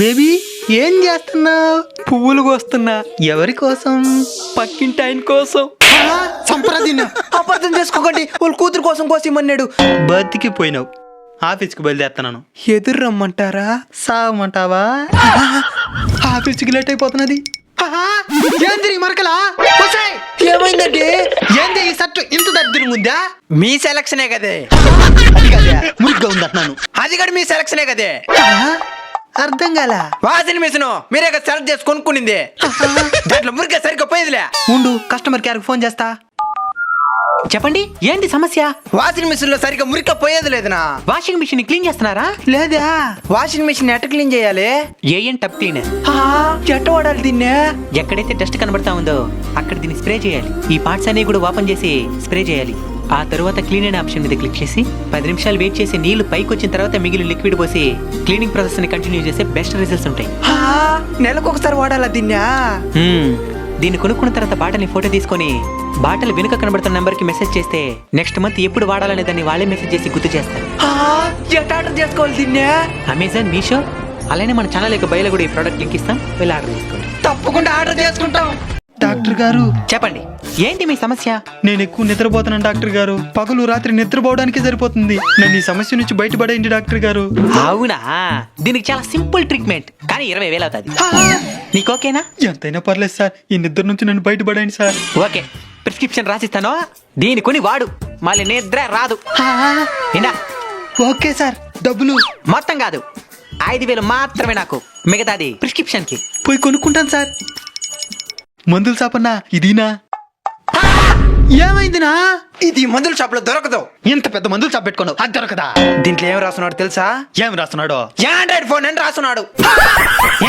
Baby ఏం చేస్తున్నావు? పువ్వులు కోస్తున్నా. ఎవరి కోసం? పక్కింటి ఆయన కోసం. సంప్రదిన అపార్థం చేసుకోకండి, వాళ్ళ కూతురు కోసం కోసిమన్నాడు. బతికిపోయినావు. ఆఫీస్కి బయలుదేరుతున్నాను. ఎదురు రమ్మంటారా? సాగమంటావా? ఆఫీస్కి లేట్ అయిపోతున్నది. ఏంది మరకలా? ఏమైందండి? ఏంది ఈ షర్ట్ ఇంత దరిద్రంగా ఉందా? మీ సెలక్షనే కదే. అది కదా మురిగ్గా ఉంది అంటున్నాను. అది కూడా మీ సెలక్షనే కదే. అర్థం కాల. వాషింగ్ మిషన్ మీరే కదా సెలెక్ట్ చేసి కొనుక్కునింది. దాంట్లో మురిగ్గా సరిగ్గా పోయేదిలే. ఉండు, కస్టమర్ కేర్కి ఫోన్ చేస్తా. చెప్పండి, ఏంటి సమస్య? వాషింగ్ మిషన్ లో సరిగ్గా మురిగ్గా పోయేది లేదునా. వాషింగ్ మిషన్ క్లీన్ చేస్తున్నారా? లేదా వాషింగ్ మిషన్ ఎట్ట క్లీన్ చేయాలి? ఏఎన్ టప్ క్లీనర్. ఎట్ట వాడాలి దీన్నే? ఎక్కడైతే డస్ట్ కనబడతా ఉందో అక్కడ దీన్ని స్ప్రే చేయాలి. ఈ పార్ట్స్ అన్ని కూడా ఓపెన్ చేసి స్ప్రే చేయాలి. ఆ తర్వాత క్లీన్ అనే ఆప్షన్ మీద క్లిక్ చేసి 10 నిమిషాలు వెయిట్ చేసి నీళ్లు పైకి వచ్చిన తర్వాత మిగిలిన లిక్విడ్ పోసి క్లీనింగ్ ప్రాసెస్ ని కంటిన్యూ చేస్తే బెస్ట్ రిజల్ట్స్ ఉంటాయి. నెలకు ఒకసారి వాడాలా దీన్నే? దీన్ని కొనుక్కున్న తర్వాత బాటల్ని ఫోటో తీసుకొని బాటల్ వెనుక కనబడుతున్న నెంబర్ కి మెసేజ్ చేస్తే నెక్స్ట్ మంత్ ఎప్పుడు వాడాలనే దాన్ని వాళ్ళే మెసేజ్ చేసి గుర్తు చేస్తారు. ఎట్ట ఆర్డర్ చేసుకోవాలి దీన్నే? అమెజాన్, మీషో, అలానే మన ఛానల్ యొక్క బయలు కూడా ఈ ప్రోడక్ట్ లింక్ ఇస్తాం, వెళ్ళి ఆర్డర్ చేసుకోండి. తప్పకుండా ఆర్డర్ చేసుకుంటాం. డాక్టర్ గారు చెప్పండి, ఏంటి మీ సమస్య? నేను ఎక్కువ నిద్రపోతున్నాను డాక్టర్ గారు. పగలు రాత్రి నిద్రపోవడానికి సరిపోతుంది. నన్ను ఈ సమస్య నుంచి బయటపడేయండి డాక్టర్ గారు. అవునా? దీనికి చాలా సింపుల్ ట్రీట్మెంట్, కానీ 20,000 అవుతుంది. నీకు ఓకేనా? ఎంతైనా పర్లేదు సార్, ఈ నిద్ర నుంచి నన్ను బయటపడేయండి సార్. ఓకే, ప్రిస్క్రిప్షన్ రాసిస్తాను, దీని కొని వాడు, మళ్ళీ నిద్ర రాదు. ఇందా. ఓకే సార్, డబ్బులు మొత్తం కాదు, 5,000 మాత్రమే నాకు, మిగతాది ప్రిస్క్రిప్షన్ కి. పోయి కొనుక్కుంటాను సార్. మందులు సాపన్నా ఇదీనా? ఏమైందినా? ఇది మందుల షాప్ లో దొరకదు. ఇంత పెద్ద మందులు షాప్ పెట్టుకున్నావు, అది దొరకదా? దీంట్లో ఏం రాస్తున్నాడు తెలుసా? ఏం రాస్తున్నాడో? ఆండ్రాయిడ్ ఫోన్ అని రాస్తున్నాడు.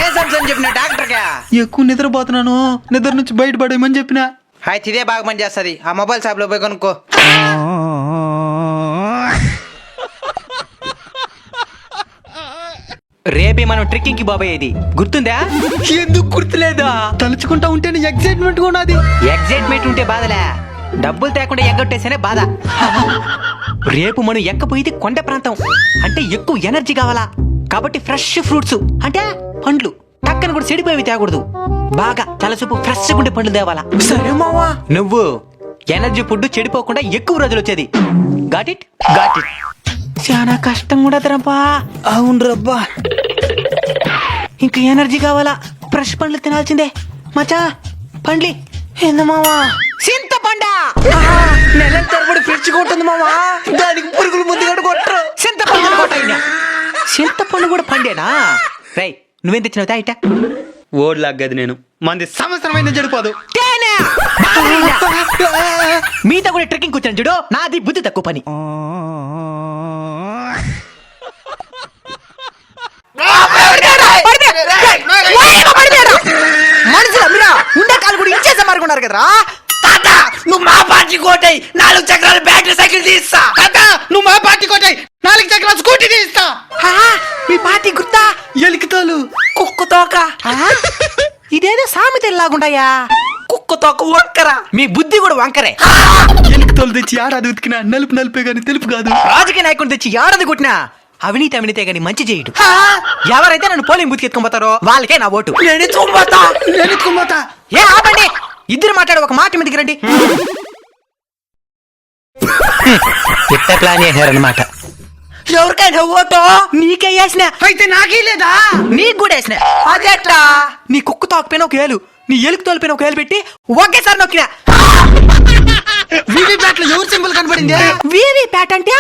ఏ సంవత్సరం చెప్పిన డాక్టర్ గా? ఎక్కువ నిద్రపోతున్నాను, నిద్ర నుంచి బయటపడేయమని చెప్పిన. అయితే ఇదే బాగా పని చేస్తుంది. ఆ మొబైల్ షాప్ లో పోయి కొనుక్కో. రేపే మనం ట్రెక్కింగ్ కి బాబోయేది, గుర్తుందా? ఎందుకు గుర్తులేదా? తలుచుకుంటా ఉంటేనే ఎగ్జైట్మెంట్ గా ఉన్నది. ఎగ్జైట్మెంట్ ఉంటే బాధలే, డబ్బులు తేకుండా ఎగ్గొట్టేసేనే బాధ. రేపు మనం ఎక్కపోయేది కొండ ప్రాంతం, అంటే ఎక్కువ ఎనర్జీ కావాలా. కాబట్టి ఫ్రెష్ ఫ్రూట్స్ అంటే పండ్లు, టక్కన కూడా చెడిపోయేవి తేకూడదు. బాగా తలసూపు ఫ్రెష్ ఉండే పండ్లు తేవాలా. సరే మావా. నువ్వు ఎనర్జీ ఫుడ్ చెడిపోకుండా ఎక్కువ రోజులు వచ్చేది. Got it? Got it. చాలా కష్టం కూడా రబ్బా. అవును రబ్బా. ఇంకా ఎనర్జీ కావాలా, ఫ్రెష్ పండ్లు తినాల్సిందే. మచా పండ్లి ఏంది మావా? చింతపండ. నెల తరబడి ఫ్రిడ్జ్ కొట్టుంది మావా. దానికి పురుగులు ముందు కూడా కొట్టరు. చింతపండు కూడా పండేనా? రై, నువ్వేం తెచ్చినావు తాయిట? ఓడ్లాగది నేను మంది సంవత్సరమైన చెడిపోదు. మీతో కూడా ట్రెక్కింగ్ కూర్చొని చూడు, నాది బుద్ధి తక్కువ పని. మనుషులు మీరా ఉండే కాలు కూడా ఇచ్చేసా మరుకున్నారు కదరా. తాత నువ్వు మా పార్టీ కోటై 4 చక్రాల బ్యాటరీ సైకిల్ తీస్తా. తాత నువ్వు మా పార్టీ కొట్టాయి, 4 చక్రాల స్కూటీ తీస్తా. మీ పార్టీ గుర్తా? ఎలికితోలు కుక్క తోక. ఇదేదో సామెతలాగుంటాయా? కుక్క తోక వంకరా. మీ బుద్ధి కూడా వంకరే. ఎలికితోలు తెచ్చి ఆడాది ఉతికినా నలుపు నలుపే గాని తెలుపు కాదు. రాజకీయ నాయకుని తెచ్చి ఏడాది కొట్టినా అవినీతి అవినీతే గాని మంచి చేయడు. ఎవరైతే నన్ను పోలింగ్ బూత్ ఎత్తుకుపోతారో వాళ్ళకే నా ఓటు. నేను ఎత్తుకుపోతా. ఏ ఆపండి, ఇద్దరు మాట్లాడు, ఒక మాట మీదకి రండి. ఇట్ట ప్లాన్ చేశారనమాట. ఎవరికైనా ఓటు నీకే వేసిన, అయితే నాకే లేదా? నీకు కూడా వేసిన. అదేట్లా? నీ కుక్క తోకపోయిన ఒక ఏలు, నీ ఎలుకు తోలిపోయిన ఒక ఏలు పెట్టి ఒకేసారి నొక్కినా. వీవీప్యాట్ లో ఎవరు సింబల్ కనబడింది? వీవీ ప్యాట్ అంటే